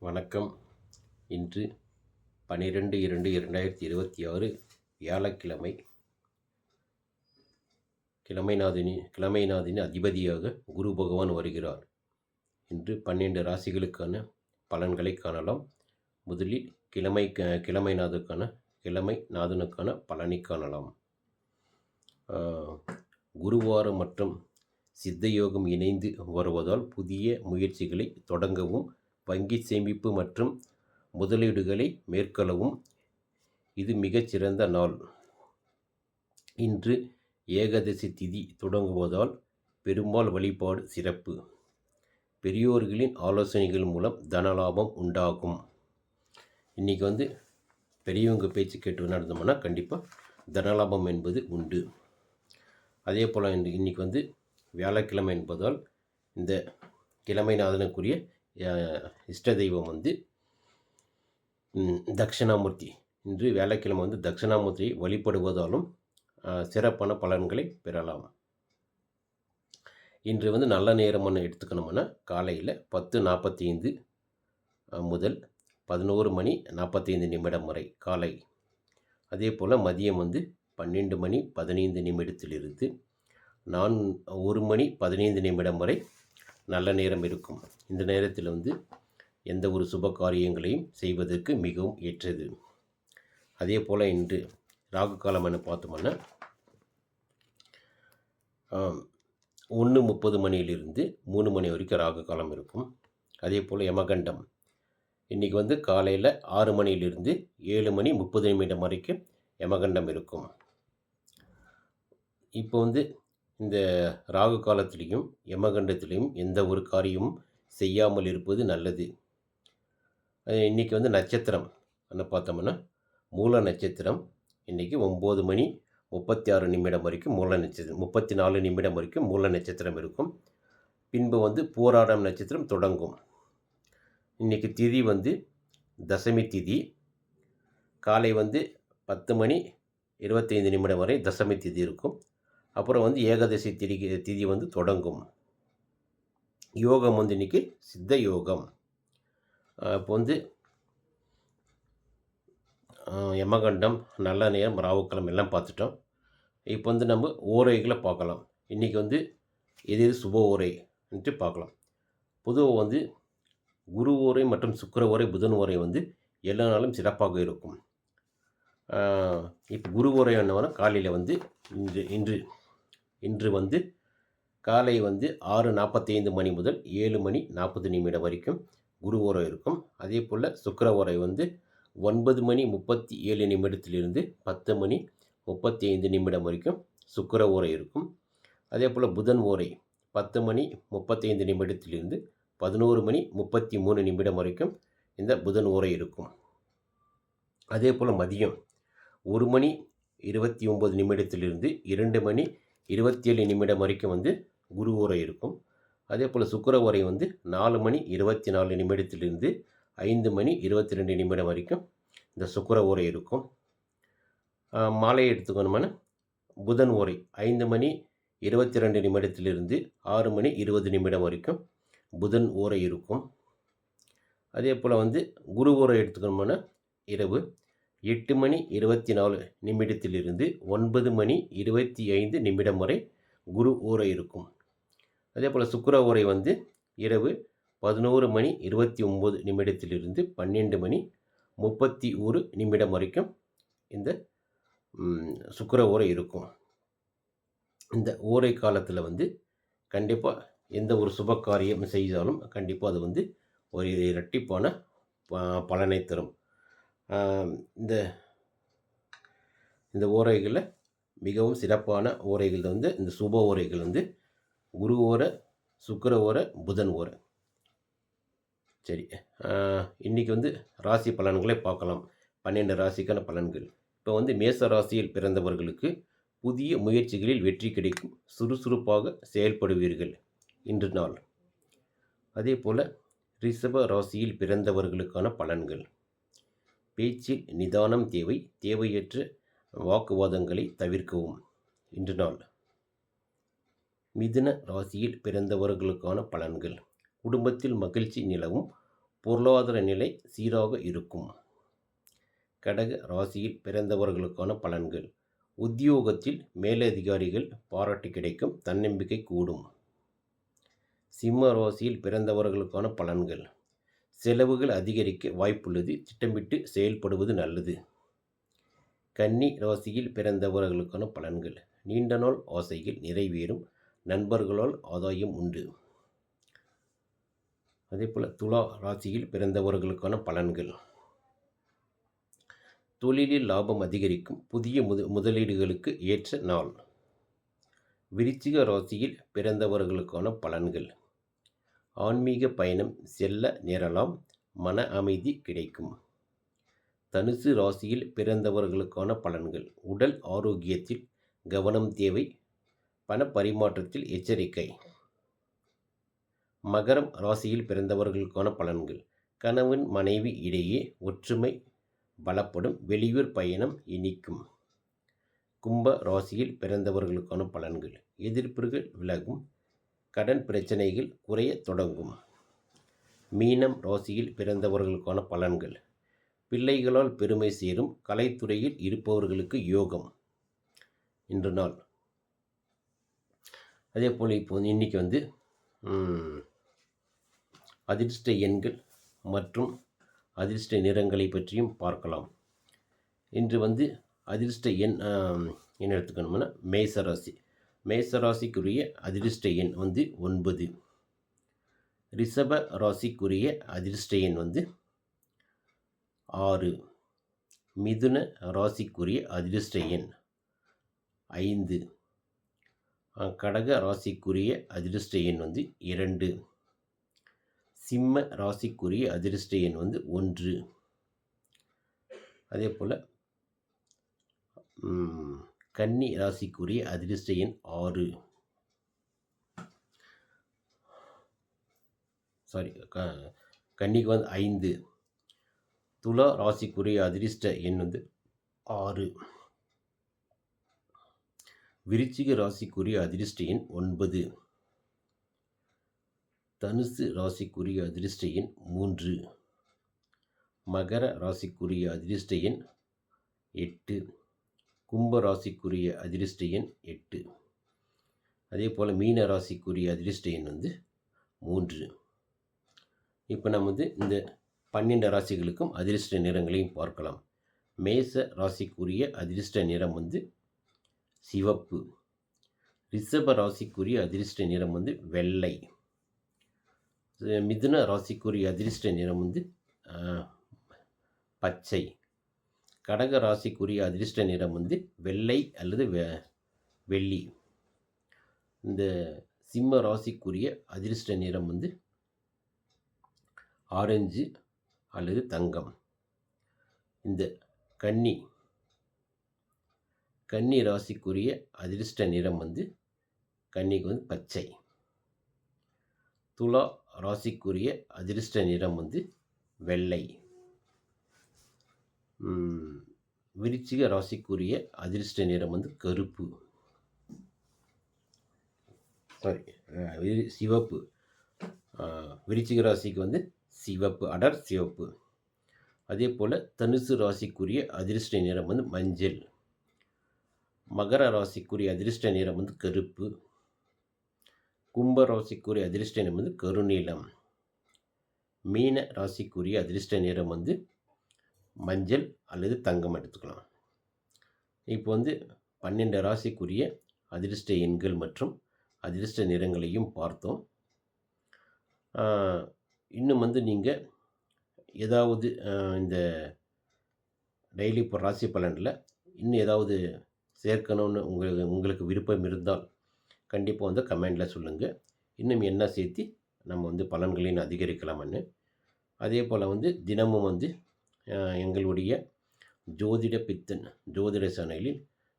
வணக்கம். இன்று 12/2/2026 வியாழக்கிழமை. கிழமைநாதினி அதிபதியாக குரு பகவான் வருகிறார். இன்று 12 ராசிகளுக்கான பலன்களை காணலாம். முதலில் கிழமைநாதனுக்கான பலனை காணலாம். குருவாரம் மற்றும் சித்த யோகம் இணைந்து வருவதால் புதிய முயற்சிகளை தொடங்கவும், வங்கி சேமிப்பு மற்றும் முதலீடுகளை மேற்கொள்ளவும் இது மிகச்சிறந்த நாள். இன்று ஏகாதசி திதி தொடங்குவதால் பெருமாள் வழிபாடு சிறப்பு. பெரியோர்களின் ஆலோசனைகள் மூலம் தனலாபம் உண்டாகும். இன்றைக்கி பெரியவங்க பேச்சு கேட்டு நடந்தோம்னா கண்டிப்பாக தனலாபம் என்பது உண்டு. அதே போல் இன்றைக்கி வியாழக்கிழமை என்பதால் இந்த கிழமைநாதனுக்குரிய இஷ்ட தெய்வம் தட்சிணாமூர்த்தி. இன்று வியாழக்கிழமை தட்சிணாமூர்த்தியை வழிபடுவதாலும் சிறப்பான பலன்களை பெறலாம். இன்று நல்ல நேரம்னு எடுத்துக்கணும்னா காலையில் 10:45 முதல் 11:45 வரை காலை. அதே போல் மதியம் 12:15 1:15 வரை நல்ல நேரம் இருக்கும். இந்த நேரத்தில் எந்த ஒரு சுப காரியங்களையும் செய்வதற்கு மிகவும் ஏற்றது. அதே போல் இன்று ராகு காலம் என பார்த்தோம்னா 1:30 மணியிலிருந்து 3 மணி வரைக்கும் ராகு காலம் இருக்கும். அதே போல் யமகண்டம் இன்றைக்கி காலையில் 6 மணியிலிருந்து 7:30 வரைக்கும் யமகண்டம் இருக்கும். இப்போ இந்த ராகு காலத்திலையும் யமகண்டத்திலையும் எந்த ஒரு காரியமும் செய்யாமல் இருப்பது நல்லது. இன்றைக்கி நட்சத்திரம் என்ன பார்த்தோம்னா மூல நட்சத்திரம். இன்றைக்கி 9:36 வரைக்கும் மூல நட்சத்திரம், 34 வரைக்கும் மூல நட்சத்திரம் இருக்கும். பின்பு பூராடம் நட்சத்திரம் தொடங்கும். இன்றைக்கி திதி தசமி திதி. காலை 10:25 வரை தசமி திதி இருக்கும். அப்புறம் ஏகாதசி திதி தொடங்கும். யோகம் இன்றைக்கி சித்த யோகம். இப்போ யமகண்டம், நல்ல நேரம், ராவுக்கிழமை எல்லாம் பார்த்துட்டோம். இப்போ நம்ம ஓரைகளை பார்க்கலாம். இன்றைக்கி எது சுப ஓரைன்ட்டு பார்க்கலாம். பொதுவாக குரு ஓரை மற்றும் சுக்கிர ஓரை, புதன் ஓரை எல்லா நாளும் சிறப்பாக இருக்கும். இப்போ குரு ஓரை என்னன்னா காலையில் இன்று காலை 6:45 மணி முதல் 7:40 வரைக்கும் குரு ஓரை இருக்கும். அதே போல் சுக்கிர ஓரை 9:37 10:35 வரைக்கும் சுக்கிர ஓரை இருக்கும். அதே போல் புதன் ஓரை 10:35 11:33 வரைக்கும் இந்த புதன் ஓரை இருக்கும். அதே போல் மதியம் 1:29 2:27 வரைக்கும் குரு ஓரை இருக்கும். அதே போல் சுக்கிர ஓரை 4:24 5:22 வரைக்கும் இந்த சுக்கிர ஓரை இருக்கும். மாலை எடுத்துக்கணும்னா புதன் ஓரை 5:22 6:20 வரைக்கும் புதன் ஓரை இருக்கும். அதே போல் குரு ஓரை எடுத்துக்கணும்னா இரவு 8:24 9:25 வரை குரு ஓரை இருக்கும். அதே போல் சுக்கிர ஓரை இரவு 11:29 12:31 வரைக்கும் இந்த சுக்கிர ஓரை இருக்கும். இந்த ஓரை காலத்தில் கண்டிப்பாக எந்த ஒரு சுப காரியம் செய்தாலும் கண்டிப்பாக அது ஒரு இரட்டிப்பான பலனை தரும். இந்த ஓரைகளில் மிகவும் சிறப்பான ஓரைகள் இந்த சுப ஓரைகள் குரு ஓரை, சுக்கிர ஓரை, புதன் ஓரை. சரி, இன்றைக்கி ராசி பலன்களை பார்க்கலாம். 12 ராசிக்கான பலன்கள். இப்போ மேச ராசியில் பிறந்தவர்களுக்கு புதிய முயற்சிகளில் வெற்றி கிடைக்கும். சுறுசுறுப்பாக செயல்படுவீர்கள் இன்று நாள். அதே போல் ரிஷப ராசியில் பிறந்தவர்களுக்கான பலன்கள். பேச்சில் நிதானம் தேவை. தேவையற்ற வாக்குவாதங்களை தவிர்க்கவும் இன்று நாள். மிதுன ராசியில் பிறந்தவர்களுக்கான பலன்கள். குடும்பத்தில் மகிழ்ச்சி நிலவும். பொருளாதார நிலை சீராக இருக்கும். கடக ராசியில் பிறந்தவர்களுக்கான பலன்கள். உத்தியோகத்தில் மேலதிகாரிகள் பாராட்டு கிடைக்கும், தன்னம்பிக்கை கூடும். சிம்ம ராசியில் பிறந்தவர்களுக்கான பலன்கள். செலவுகள் அதிகரிக்க வாய்ப்புள்ளது, திட்டமிட்டு செயல்படுவது நல்லது. கன்னி ராசியில் பிறந்தவர்களுக்கான பலன்கள். நீண்ட நாள் ஆசைகள் நிறைவேறும், நண்பர்களால் ஆதாயம் உண்டு. அதேபோல் துலா ராசியில் பிறந்தவர்களுக்கான பலன்கள். தொழிலில் லாபம் அதிகரிக்கும், புதிய முதலீடுகளுக்கு ஏற்ற நாள். விருச்சிக ராசியில் பிறந்தவர்களுக்கான பலன்கள். ஆன்மீக பயணம் செல்ல நேரலாம், மன அமைதி கிடைக்கும். தனுசு ராசியில் பிறந்தவர்களுக்கான பலன்கள். உடல் ஆரோக்கியத்தில் கவனம் தேவை, பண பரிமாற்றத்தில் எச்சரிக்கை. மகரம் ராசியில் பிறந்தவர்களுக்கான பலன்கள். கணவன் மனைவி இடையே ஒற்றுமை பலப்படும், வெளியூர் பயணம் இனிக்கும். கும்ப ராசியில் பிறந்தவர்களுக்கான பலன்கள். எதிர்ப்புகள் விலகும், கடன் பிரச்சனைகள் குறைய தொடங்கும். மீனம் ராசியில் பிறந்தவர்களுக்கான பலன்கள். பிள்ளைகளால் பெருமை சேரும், கலைத்துறையில் இருப்பவர்களுக்கு யோகம் இன்று நாள். அதே போல் இப்போ இன்றைக்கி வந்து அதிர்ஷ்ட எண்கள் மற்றும் அதிர்ஷ்ட நிறங்களை பற்றியும் பார்க்கலாம். இன்று வந்து அதிர்ஷ்ட எண் என்ன எடுத்துக்கணும்னா மேசராசி. மேசராசிக்குரிய அதிர்ஷ்ட எண் வந்து 9. ரிஷப ராசிக்குரிய அதிர்ஷ்ட எண் வந்து 6. மிதுன ராசிக்குரிய அதிர்ஷ்ட எண் 5. கடக ராசிக்குரிய அதிர்ஷ்ட எண் வந்து 2. சிம்ம ராசிக்குரிய அதிர்ஷ்ட எண் வந்து 1. அதே போல் கன்னி ராசிக்குரிய அதிர்ஷ்ட எண் 6. கன்னிக்கு வந்து 5. துலா ராசிக்குரிய அதிர்ஷ்ட எண் வந்து 6. விருச்சிக ராசிக்குரிய அதிர்ஷ்ட எண் 9. தனுசு ராசிக்குரிய அதிர்ஷ்ட எண் 3. மகர ராசிக்குரிய அதிர்ஷ்ட எண் 8. கும்ப ராசிக்குரிய அதிர்ஷ்ட எண் 8. அதே போல் மீன ராசிக்குரிய அதிர்ஷ்ட எண் வந்து 3. இப்போ நம்ம வந்து இந்த 12 ராசிகளுக்கும் அதிர்ஷ்ட நிறங்களையும் பார்க்கலாம். மேச ராசிக்குரிய அதிர்ஷ்ட நிறம் வந்து சிவப்பு. ரிஷப ராசிக்குரிய அதிர்ஷ்ட நிறம் வந்து வெள்ளை. மிதுன ராசிக்குரிய அதிர்ஷ்ட நிறம் வந்து பச்சை. கடக ராசிக்குரிய அதிர்ஷ்ட நிறம் வந்து வெள்ளை அல்லது வெள்ளி. இந்த சிம்ம ராசிக்குரிய அதிர்ஷ்ட நிறம் வந்து ஆரஞ்சு அல்லது தங்கம். இந்த கன்னி ராசிக்குரிய அதிர்ஷ்ட நிறம் வந்து கன்னிக்கு வந்து பச்சை. துலா ராசிக்குரிய அதிர்ஷ்ட நிறம் வந்து வெள்ளை. விருச்சிக ராசிக்குரிய அதிர்ஷ்ட நிறம் வந்து கருப்பு, சிவப்பு. விருச்சிக ராசிக்கு வந்து சிவப்பு, அடர் சிவப்பு. அதே போல் தனுசு ராசிக்குரிய அதிர்ஷ்ட நிறம் வந்து மஞ்சள். மகர ராசிக்குரிய அதிர்ஷ்ட நிறம் வந்து கருப்பு. கும்ப ராசிக்குரிய அதிர்ஷ்ட நிறம் வந்து கருநீலம். மீன ராசிக்குரிய அதிர்ஷ்ட நிறம் வந்து மஞ்சள் அல்லது தங்கம் எடுத்துக்கலாம். இப்போ வந்து 12 ராசிக்குரிய அதிர்ஷ்ட எண்கள் மற்றும் அதிர்ஷ்ட நிறங்களையும் பார்த்தோம். இன்னும் வந்து நீங்கள் ஏதாவது இந்த டெய்லி இப்போ ராசி பலனில் இன்னும் ஏதாவது சேர்க்கணும்னு உங்களுக்கு விருப்பம் இருந்தால் கண்டிப்பாக வந்து கமெண்டில் சொல்லுங்கள். இன்னும் என்ன சேர்த்து நம்ம வந்து பலன்களையும் அதிகரிக்கலாம்னு. அதே போல் வந்து தினமும் வந்து எங்களுடைய ஜோதிட பித்தன் ஜோதிட சேனலில்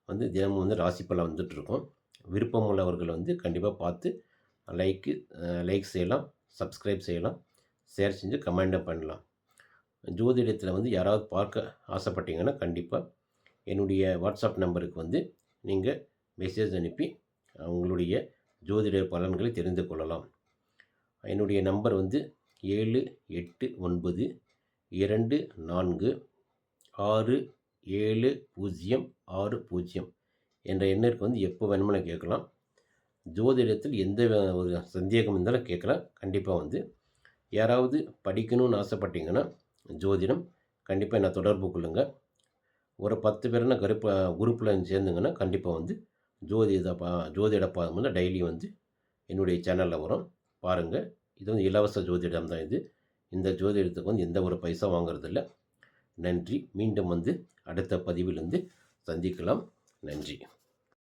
வந்து தினமும் வந்து ராசி பலன் வந்துட்டுருக்கோம். விருப்பம் உள்ளவர்கள் வந்து கண்டிப்பாக பார்த்து லைக் செய்யலாம், சப்ஸ்கிரைப் செய்யலாம், ஷேர் செஞ்சு கமெண்ட்டும் பண்ணலாம். ஜோதிடத்தில் வந்து யாராவது பார்க்க ஆசைப்பட்டீங்கன்னா கண்டிப்பாக என்னுடைய வாட்ஸ்அப் நம்பருக்கு வந்து நீங்கள் மெசேஜ் அனுப்பி உங்களுடைய ஜோதிட பலன்களை தெரிந்து கொள்ளலாம். என்னுடைய நம்பர் வந்து 7894670660 என்ற எண்ணிற்கு வந்து எப்போ வேணுமானாலும் கேட்கலாம். ஜோதிடத்தில் எந்த ஒரு சந்தேகம் இருந்தாலும் கேட்கலாம். கண்டிப்பாக வந்து யாராவது படிக்கணும்னு ஆசைப்பட்டீங்கன்னா ஜோதிடம் கண்டிப்பாக என்னை தொடர்பு கொள்ளுங்க. ஒரு 10 பேருனா குரூப்பில் சேர்ந்துங்கன்னா கண்டிப்பாக வந்து ஜோதிட பாதம் வந்து டெய்லி வந்து என்னுடைய சேனலில் வரும். பாருங்கள். இது வந்து இலவச ஜோதிடம் தான் இது. இந்த ஜோதிடத்துக்கு வந்து எந்த ஒரு பைசா வாங்குறதில்ல. நன்றி. மீண்டும் வந்து அடுத்த பதிவில் வந்து சந்திக்கலாம். நன்றி.